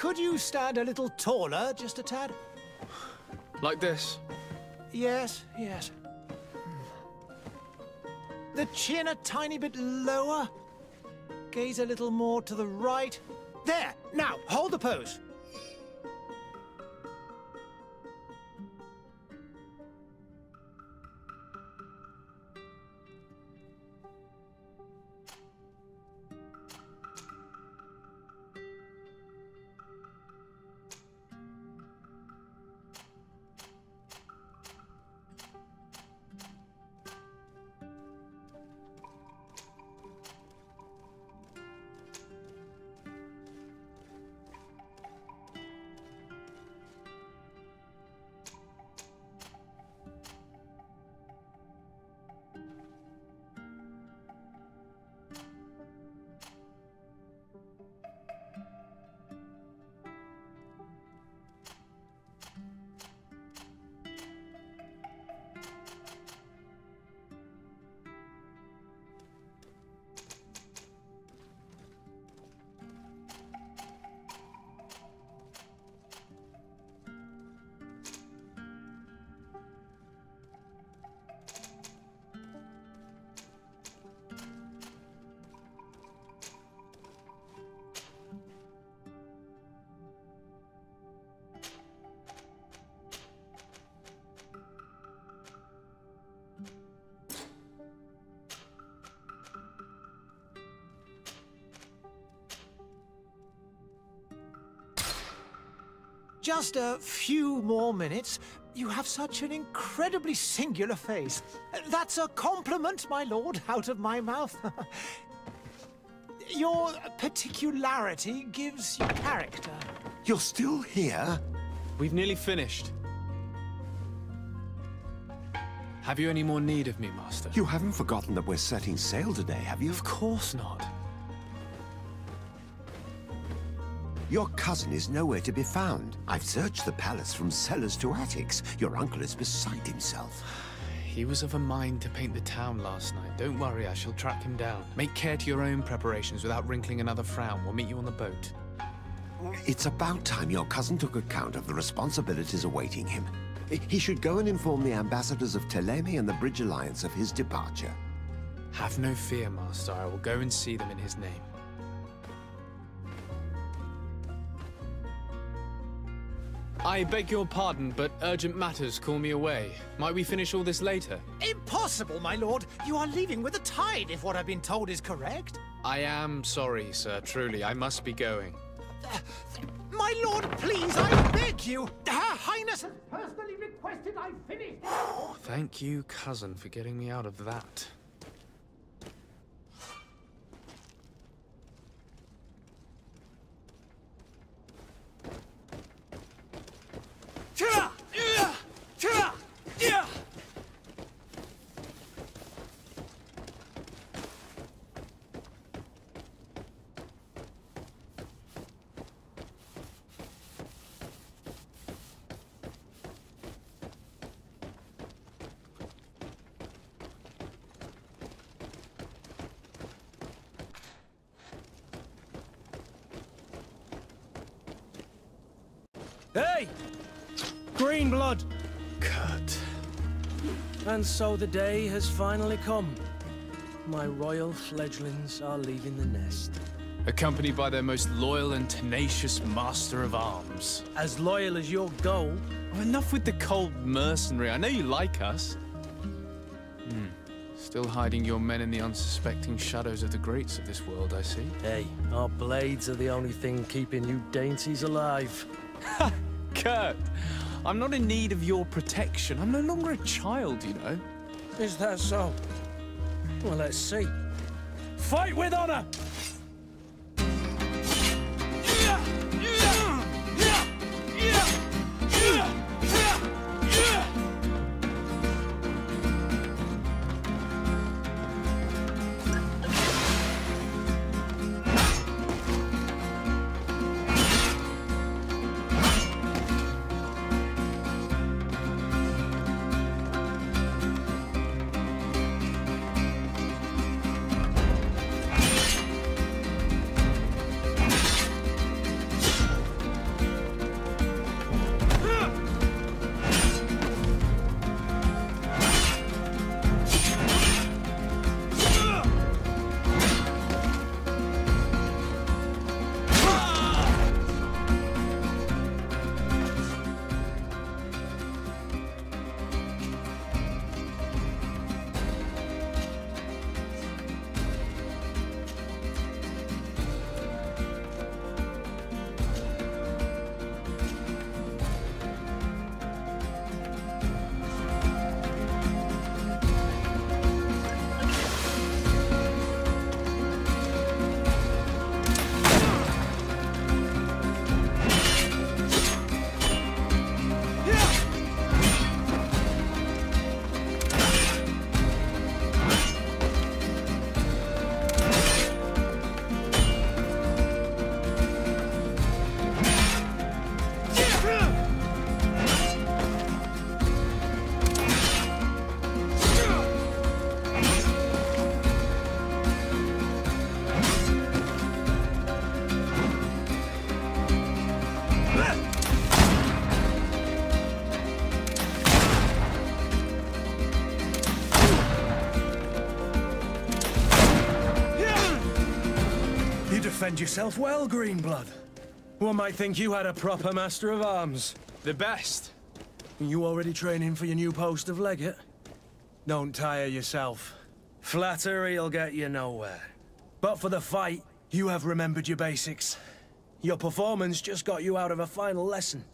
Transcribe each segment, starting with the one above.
Could you stand a little taller, just a tad? Like this? Yes, yes. The chin a tiny bit lower. Gaze a little more to the right. There! Now, hold the pose. Just a few more minutes. You have such an incredibly singular face. That's a compliment, my lord, out of my mouth. Your particularity gives you character. You're still here? We've nearly finished. Have you any more need of me, Master? You haven't forgotten that we're setting sail today, have you? Of course not. Your cousin is nowhere to be found. I've searched the palace from cellars to attics. Your uncle is beside himself. He was of a mind to paint the town last night. Don't worry, I shall track him down. Make care to your own preparations without wrinkling another frown. We'll meet you on the boat. It's about time your cousin took account of the responsibilities awaiting him. He should go and inform the ambassadors of Teleme and the Bridge Alliance of his departure. Have no fear, Master. I will go and see them in his name. I beg your pardon, but urgent matters call me away. Might we finish all this later? Impossible, my lord. You are leaving with the tide, if what I've been told is correct. I am sorry, sir. Truly, I must be going. My lord, please, I beg you. Her Highness has personally requested I finish. Thank you, cousin, for getting me out of that. Hey! Green blood! Kurt. And so the day has finally come. My royal fledglings are leaving the nest. Accompanied by their most loyal and tenacious master of arms. As loyal as your gold. Oh, enough with the cold mercenary. I know you like us. Still hiding your men in the unsuspecting shadows of the greats of this world, I see. Hey, our blades are the only thing keeping you dainties alive. Ha! Kurt! I'm not in need of your protection. I'm no longer a child, you know. Is that so? Well, let's see. Fight with honor! defend yourself well, Greenblood. One might think you had a proper master of arms. The best. You already training for your new post of legate? Don't tire yourself. Flattery'll get you nowhere. But for the fight, you have remembered your basics. Your performance just got you out of a final lesson.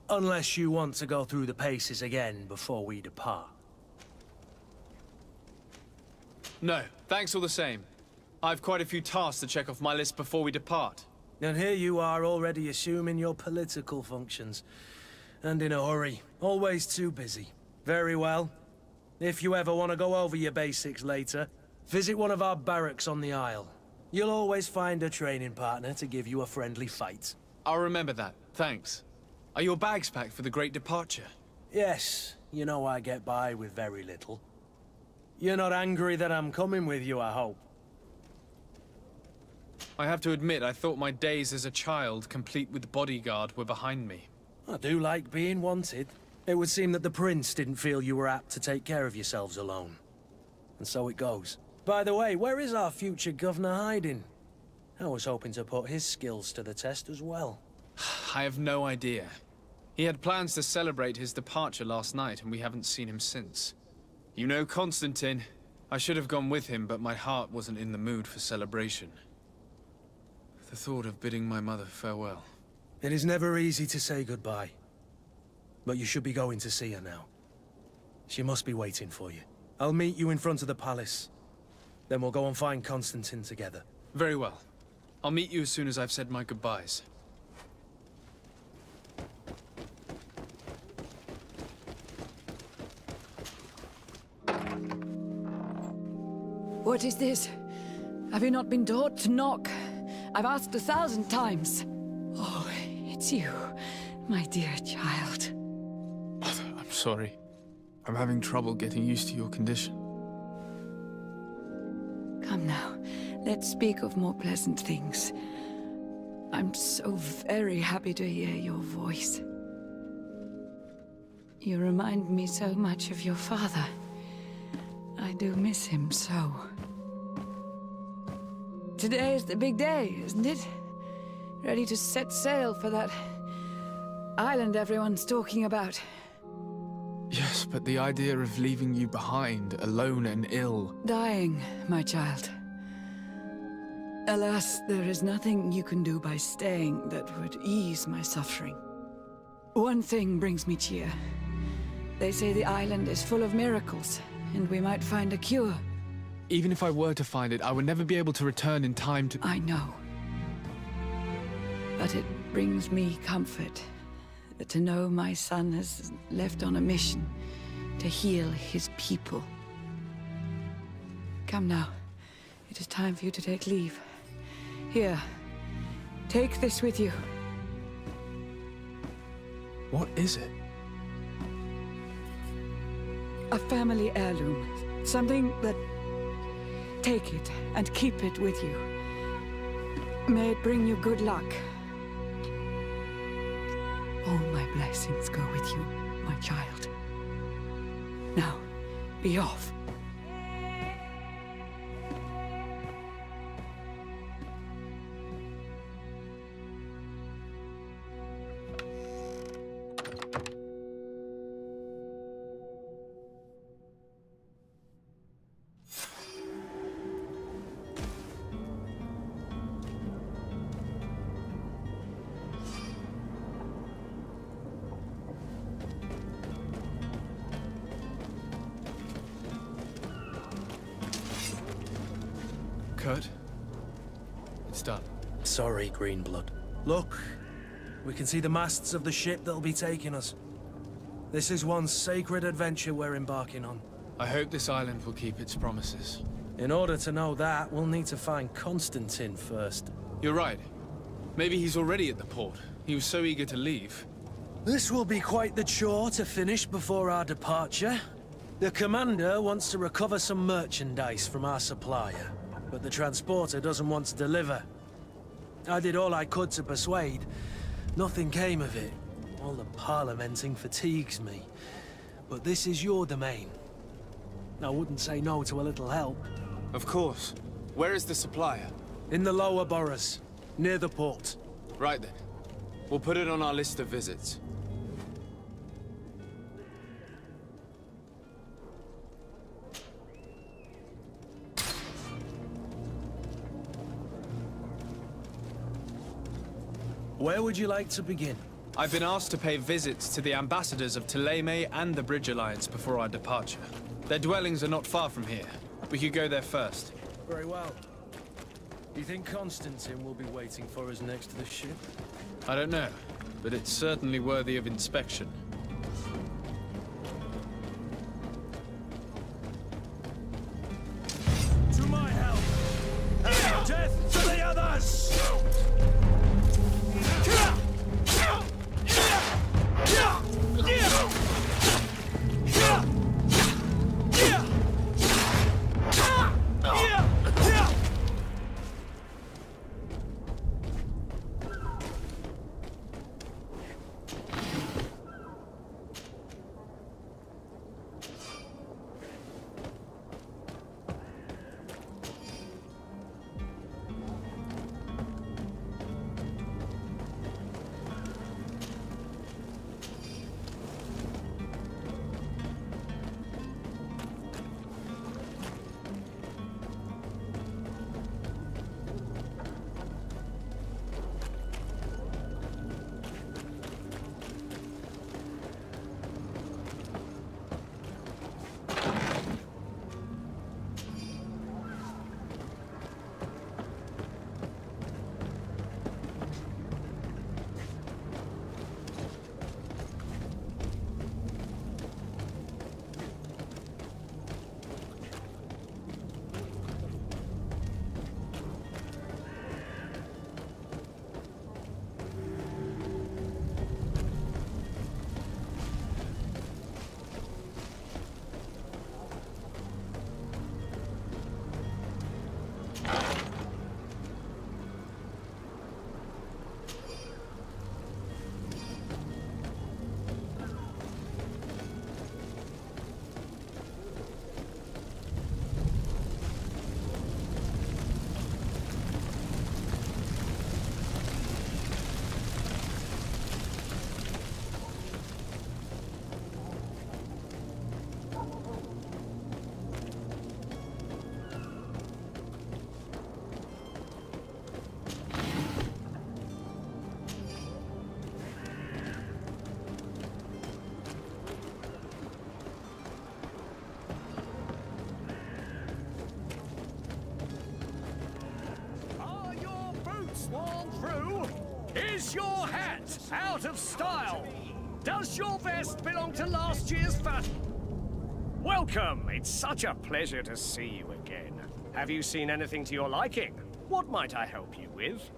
Unless you want to go through the paces again before we depart. No, thanks all the same. I've quite a few tasks to check off my list before we depart. And here you are already assuming your political functions. And in a hurry. Always too busy. Very well. If you ever want to go over your basics later, visit one of our barracks on the Isle. You'll always find a training partner to give you a friendly fight. I'll remember that, thanks. Are your bags packed for the great departure? Yes, you know I get by with very little. You're not angry that I'm coming with you, I hope. I have to admit, I thought my days as a child, complete with bodyguard, were behind me. I do like being wanted. It would seem that the Prince didn't feel you were apt to take care of yourselves alone. And so it goes. By the way, where is our future governor hiding? I was hoping to put his skills to the test as well. I have no idea. He had plans to celebrate his departure last night, and we haven't seen him since. You know Constantine. I should have gone with him, but my heart wasn't in the mood for celebration. The thought of bidding my mother farewell. It is never easy to say goodbye. But you should be going to see her now. She must be waiting for you. I'll meet you in front of the palace. Then we'll go and find Constantine together. Very well. I'll meet you as soon as I've said my goodbyes. What is this? Have you not been taught to knock? I've asked 1,000 times. Oh, it's you, my dear child. Mother, I'm sorry. I'm having trouble getting used to your condition. Come now, let's speak of more pleasant things. I'm so very happy to hear your voice. You remind me so much of your father. I do miss him so. Today is the big day, isn't it? Ready to set sail for that island everyone's talking about. Yes, but the idea of leaving you behind, alone and ill... Dying, my child. Alas, there is nothing you can do by staying that would ease my suffering. One thing brings me cheer. They say the island is full of miracles, and we might find a cure. Even if I were to find it, I would never be able to return in time to... I know. But it brings me comfort to know my son has left on a mission to heal his people. Come now. It is time for you to take leave. Here, take this with you. What is it? A family heirloom. Something that... Take it and keep it with you. May it bring you good luck. All my blessings go with you, my child. Now, be off. Kurt? It's done. Sorry, Greenblood. Look, we can see the masts of the ship that'll be taking us. This is one sacred adventure we're embarking on. I hope this island will keep its promises. In order to know that, we'll need to find Constantine first. You're right. Maybe he's already at the port. He was so eager to leave. This will be quite the chore to finish before our departure. The commander wants to recover some merchandise from our supplier, but the transporter doesn't want to deliver. I did all I could to persuade. Nothing came of it. All the parliamenting fatigues me. But this is your domain. I wouldn't say no to a little help. Of course. Where is the supplier? In the lower boroughs. near the port. Right then. We'll put it on our list of visits. Where would you like to begin? I've been asked to pay visits to the ambassadors of Thélème and the Bridge Alliance before our departure. Their dwellings are not far from here. We could go there first. Very well. You think Constantine will be waiting for us next to the ship? I don't know, but it's certainly worthy of inspection. To my help! And death to the others! Is your hat out of style? Does your vest belong to last year's fashion? Welcome! It's such a pleasure to see you again. Have you seen anything to your liking? What might I help you with?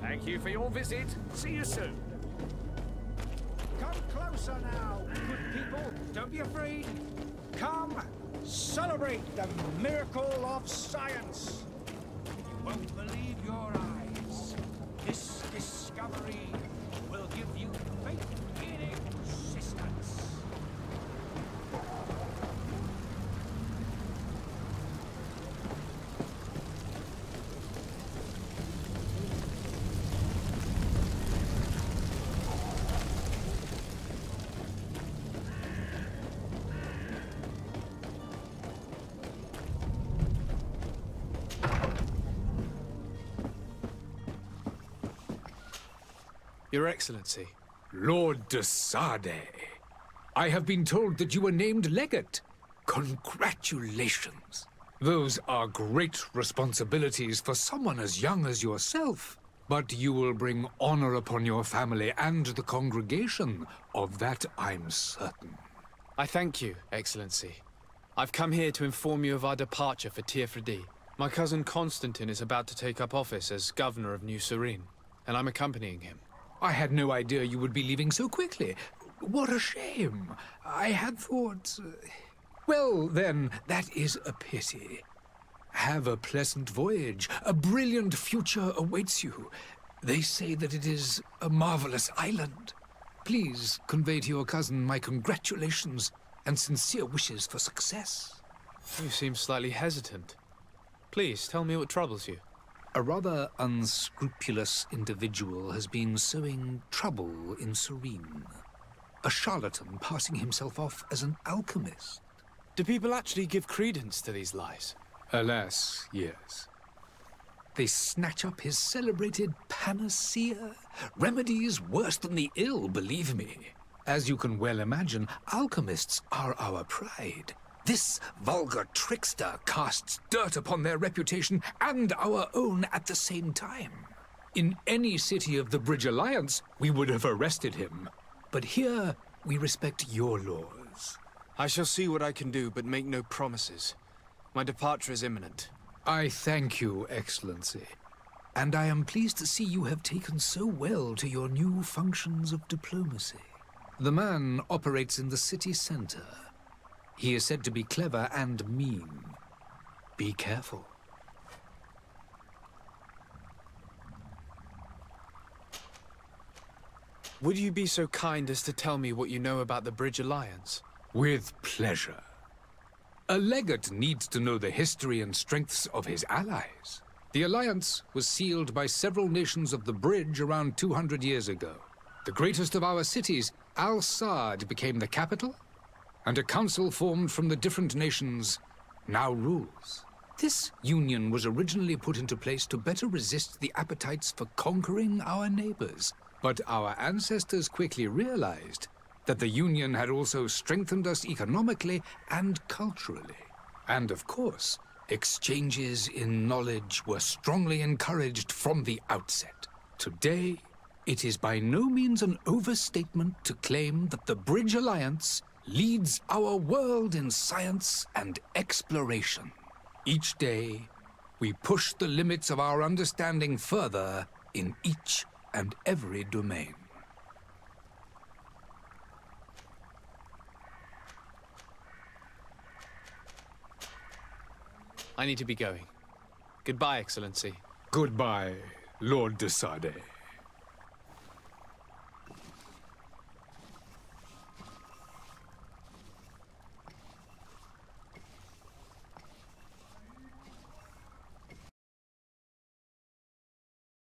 Thank you for your visit. See you soon. Come closer now, good people. Don't be afraid. Come, celebrate the miracle of science. You won't believe your eyes. This discovery will give you faith in existence. Your Excellency. Lord de Sade, I have been told that you were named legate. Congratulations. Those are great responsibilities for someone as young as yourself. But you will bring honor upon your family and the congregation. Of that I'm certain. I thank you, Excellency. I've come here to inform you of our departure for Tirfredi. My cousin Constantine is about to take up office as governor of New Serene, and I'm accompanying him. I had no idea you would be leaving so quickly. What a shame. I had thought... Well, then, that is a pity. Have a pleasant voyage. A brilliant future awaits you. They say that it is a marvelous island. Please convey to your cousin my congratulations and sincere wishes for success. You seem slightly hesitant. Please, tell me what troubles you. A rather unscrupulous individual has been sowing trouble in Serene. A charlatan passing himself off as an alchemist. Do people actually give credence to these lies? Alas, yes. They snatch up his celebrated panacea. Remedies worse than the ill, believe me. As you can well imagine, alchemists are our pride. This vulgar trickster casts dirt upon their reputation and our own at the same time. In any city of the Bridge Alliance, we would have arrested him. But here, we respect your laws. I shall see what I can do, but make no promises. My departure is imminent. I thank you, Excellency. And I am pleased to see you have taken so well to your new functions of diplomacy. The man operates in the city center. He is said to be clever and mean. Be careful. Would you be so kind as to tell me what you know about the Bridge Alliance? With pleasure. A legate needs to know the history and strengths of his allies. The alliance was sealed by several nations of the Bridge around 200 years ago. The greatest of our cities, Al-Saad, became the capital, and a council formed from the different nations now rules. This union was originally put into place to better resist the appetites for conquering our neighbors. But our ancestors quickly realized that the union had also strengthened us economically and culturally. And of course, exchanges in knowledge were strongly encouraged from the outset. Today, it is by no means an overstatement to claim that the Bridge Alliance leads our world in science and exploration. Each day, we push the limits of our understanding further in each and every domain. I need to be going. Goodbye, Excellency. Goodbye, Lord de Sade.